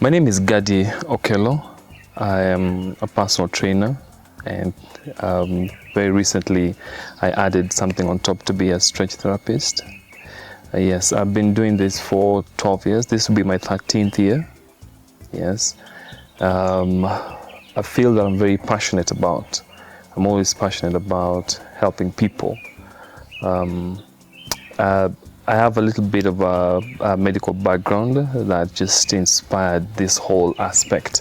My name is Gardi Okello. I am a personal trainer, and very recently I added something on top to be a stretch therapist. Yes, I've been doing this for 12 years. This will be my 13th year. Yes. I feel that I'm very passionate about. I'm always passionate about helping people. I have a little bit of a medical background that just inspired this whole aspect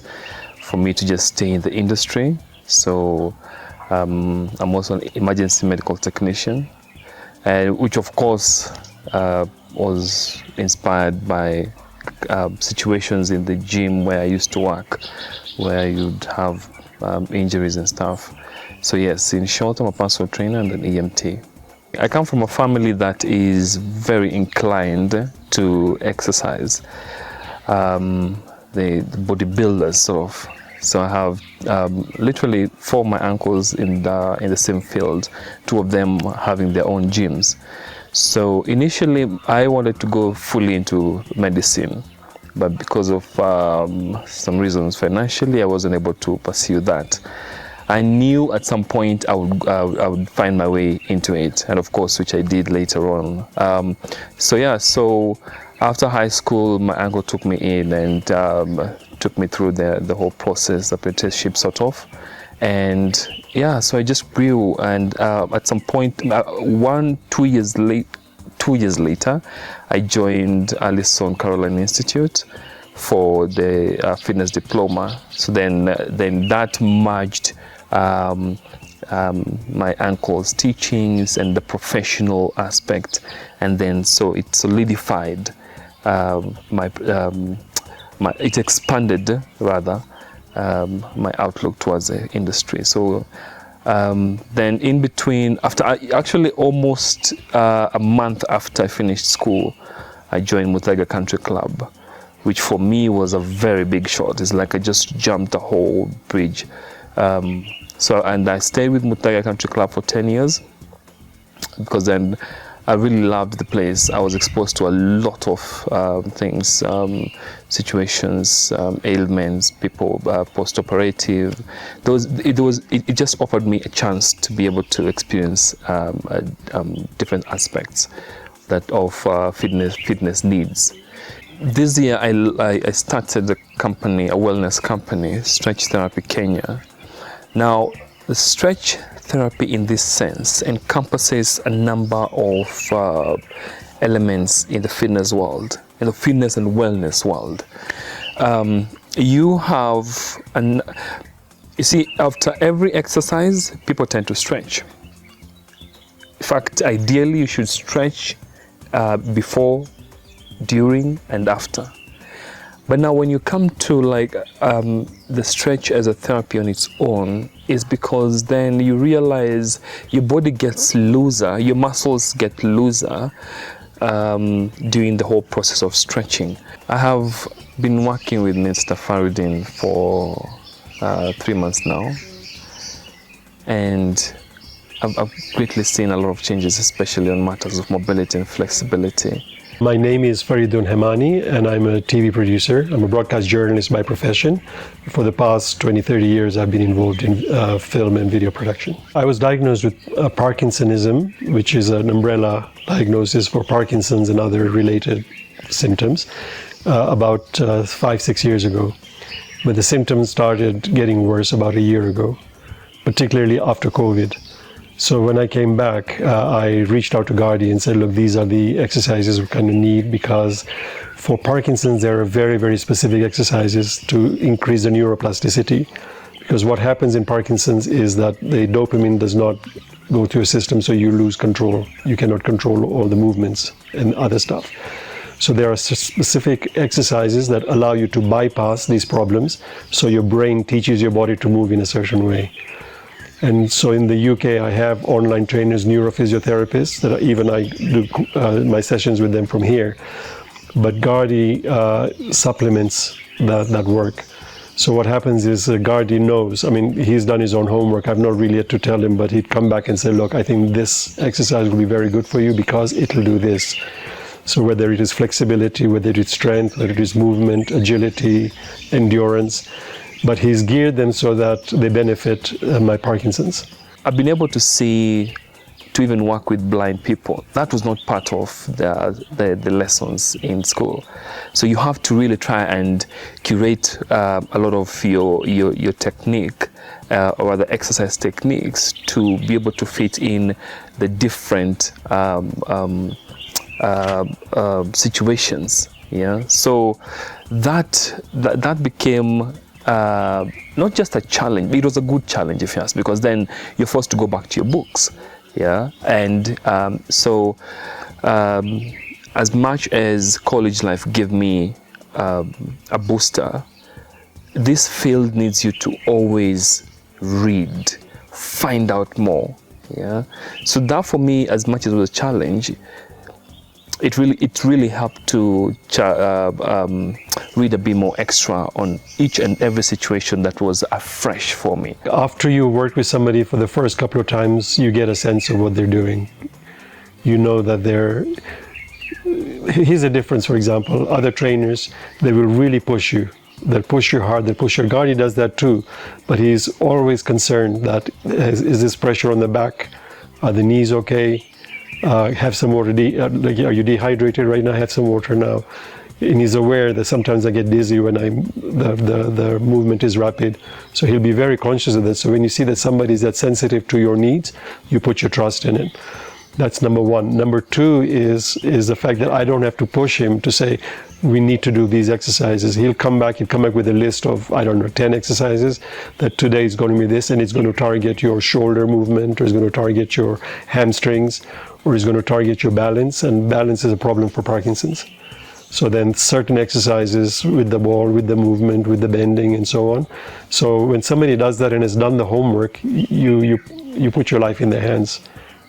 for me to just stay in the industry. So I'm also an emergency medical technician, which of course was inspired by situations in the gym where I used to work, where you'd have injuries and stuff. So yes, in short, I'm a personal trainer and an EMT. I come from a family that is very inclined to exercise. The bodybuilders, sort of. So I have literally 4 of my uncles in the same field, 2 of them having their own gyms. So initially, I wanted to go fully into medicine, but because of some reasons financially, I wasn't able to pursue that. I knew at some point I would find my way into it, and of course, which I did later on. So after high school, my uncle took me in and took me through the whole process, apprenticeship sort of, and yeah, so I just grew. And at some point, 2 years later, I joined Allison Caroline Institute for the fitness diploma. So then that merged my uncle's teachings and the professional aspect, and then so it solidified it expanded rather my outlook towards the industry. So then in between, actually almost a month after I finished school, I joined Mutega Country Club, which for me was a very big shot. It's like I just jumped a whole bridge. And I stayed with Mutega Country Club for 10 years because then I really loved the place. I was exposed to a lot of things, situations, ailments, people, post-operative. It just offered me a chance to be able to experience different aspects of fitness needs. This year, I started a wellness company, Stretch Therapy Kenya. Now, the stretch therapy in this sense encompasses a number of elements in the fitness world, in the fitness and wellness world. You see, after every exercise, people tend to stretch. In fact, ideally, you should stretch before, during, and after. But now when you come to the stretch as a therapy on its own, is because then you realize your body gets looser, your muscles get looser during the whole process of stretching. I have been working with Mr. Faridin for 3 months now, and I've greatly seen a lot of changes, especially on matters of mobility and flexibility. My name is Faridun Hemani, and I'm a TV producer. I'm a broadcast journalist by profession. For the past 20-30 years, I've been involved in film and video production. I was diagnosed with Parkinsonism, which is an umbrella diagnosis for Parkinsons and other related symptoms, about 5-6 years ago. But the symptoms started getting worse about a year ago, particularly after COVID. So when I came back, I reached out to Gardi and said, look, these are the exercises we kind of need, because for Parkinson's, there are very, very specific exercises to increase the neuroplasticity. Because what happens in Parkinson's is that the dopamine does not go through your system, so you lose control. You cannot control all the movements and other stuff. So there are specific exercises that allow you to bypass these problems, so your brain teaches your body to move in a certain way. And so in the UK, I have online trainers, neurophysiotherapists, that even I do my sessions with them from here. But Gardi supplements that work. So what happens is Gardi knows, he's done his own homework. I've not really had to tell him, but he'd come back and say, look, I think this exercise will be very good for you because it'll do this. So whether it is flexibility, whether it is strength, whether it is movement, agility, endurance, but he's geared them so that they benefit my Parkinson's. I've been able to see, to even work with blind people. That was not part of the lessons in school. So you have to really try and curate a lot of your technique or the exercise techniques to be able to fit in the different situations. Yeah. So that became not just a challenge, but it was a good challenge, if you ask, because then you're forced to go back to your books. Yeah, and as much as college life gave me a booster, this field needs you to always read, find out more. Yeah, so that for me, as much as it was a challenge, it really helped to read a bit more extra on each and every situation that was afresh for me. After you work with somebody for the first couple of times, you get a sense of what they're doing. You know that here's a difference, for example, other trainers, they will really push you. They'll push you hard, they'll push you. Gardi does that too, but he's always concerned that, is this pressure on the back? Are the knees okay? Have some water, are you dehydrated right now? Have some water now. And he's aware that sometimes I get dizzy when the movement is rapid. So he'll be very conscious of that. So when you see that somebody is that sensitive to your needs, you put your trust in it. That's number one. Number two is the fact that I don't have to push him to say, we need to do these exercises. He'll come back with a list of, 10 exercises that today is going to be this, and it's going to target your shoulder movement, or it's going to target your hamstrings, or it's going to target your balance, and balance is a problem for Parkinson's. So then certain exercises with the ball, with the movement, with the bending, and so on. So when somebody does that and has done the homework, you put your life in their hands.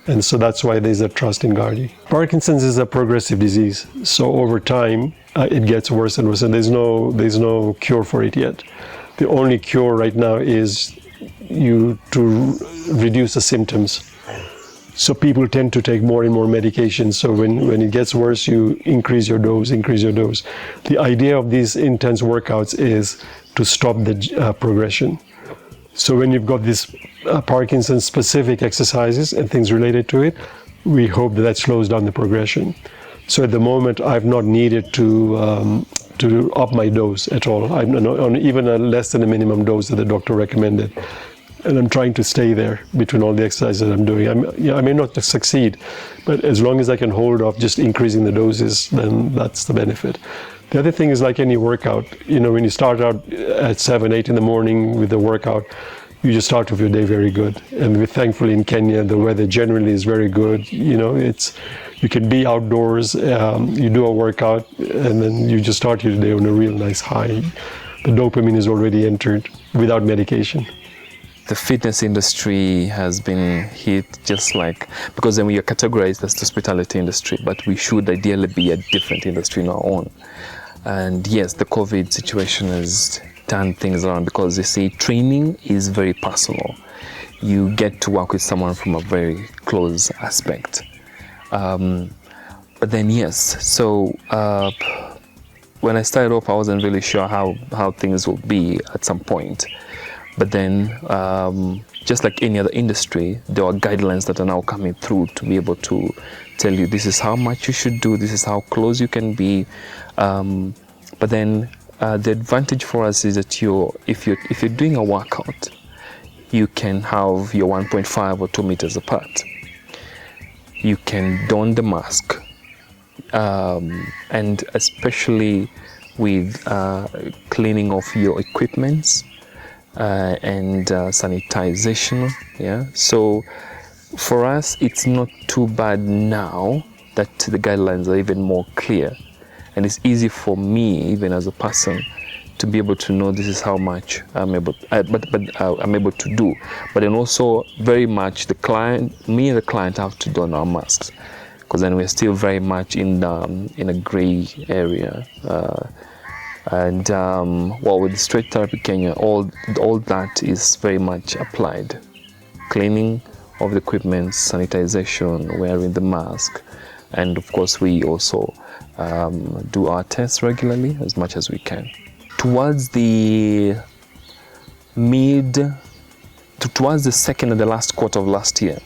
And so that's why there's a trust in Gardi. Parkinson's is a progressive disease. So over time, it gets worse and worse, and there's no cure for it yet. The only cure right now is to reduce the symptoms. So people tend to take more and more medications. So when it gets worse, you increase your dose. The idea of these intense workouts is to stop the progression. So when you've got these Parkinson's specific exercises and things related to it, we hope that slows down the progression. So at the moment, I've not needed to up my dose at all. I'm on even a less than a minimum dose that the doctor recommended. And I'm trying to stay there between all the exercises that I'm doing. I may not succeed, but as long as I can hold off just increasing the doses, then that's the benefit. The other thing is, like any workout, when you start out at 7, 8 in the morning with the workout, you just start off your day very good. And thankfully in Kenya, the weather generally is very good. You can be outdoors, you do a workout, and then you just start your day on a real nice high. The dopamine is already entered without medication. The fitness industry has been hit because then we are categorized as the hospitality industry, but we should ideally be a different industry in our own. And yes, the COVID situation has turned things around, because they say training is very personal. You get to work with someone from a very close aspect. But then yes, so when I started off, I wasn't really sure how things would be at some point. But then, just like any other industry, there are guidelines that are now coming through to be able to tell you this is how much you should do, this is how close you can be. But then the advantage for us is that if you're doing a workout, you can have your 1.5 or 2 meters apart. You can don the mask, and especially with cleaning of your equipments. And sanitization, yeah. So for us, it's not too bad now that the guidelines are even more clear, and it's easy for me, even as a person, to be able to know this is how much I'm able to do. But then also very much me and the client have to don our masks, because then we're still very much in a gray area. And with the Straight Therapy Kenya, all that is very much applied. Cleaning of the equipment, sanitization, wearing the mask, And of course, we also do our tests regularly as much as we can. Towards the second and the last quarter of last year,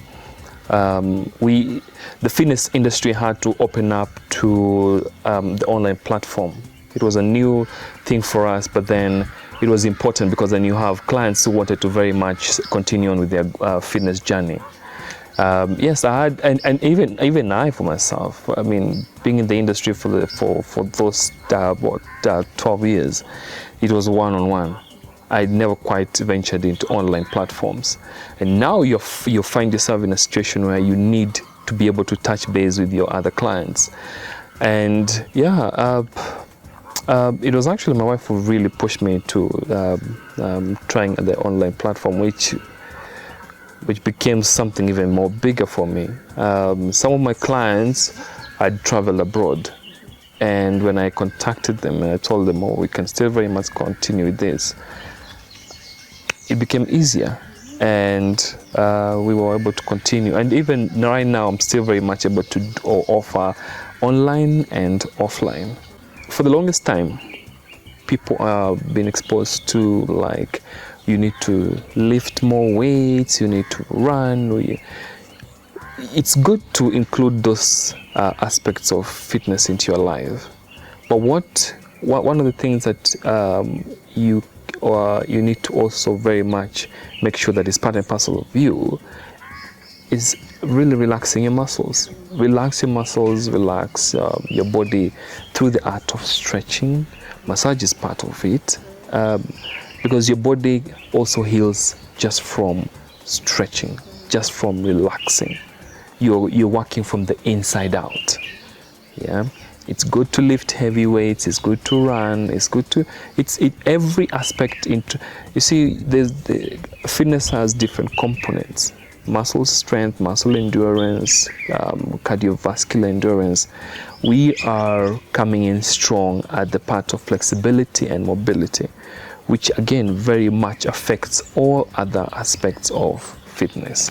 the fitness industry had to open up to the online platform. It was a new thing for us, but then it was important because then you have clients who wanted to very much continue on with their fitness journey. Yes, I had, and even I for myself. I mean, being in the industry for those 12 years, it was one-on-one. I never quite ventured into online platforms, and now you find yourself in a situation where you need to be able to touch base with your other clients. And yeah, it was actually my wife who really pushed me to trying the online platform, which became something even more bigger for me. Some of my clients had traveled abroad, and when I contacted them and I told them, oh, we can still very much continue with this, it became easier, and we were able to continue. And even right now, I'm still very much able to offer online and offline. For the longest time, people are being exposed to, like, you need to lift more weights, you need to run. It's good to include those aspects of fitness into your life. But one of the things that you need to also very much make sure that is part and parcel of you is really relaxing your muscles. Relax your muscles, relax your body through the art of stretching. Massage is part of it, because your body also heals just from stretching, just from relaxing. You're working from the inside out. Yeah, it's good to lift heavy weights. It's good to run. It's good to every aspect into. You see, the fitness has different components: muscle strength, muscle endurance, cardiovascular endurance. We are coming in strong at the part of flexibility and mobility, which again very much affects all other aspects of fitness.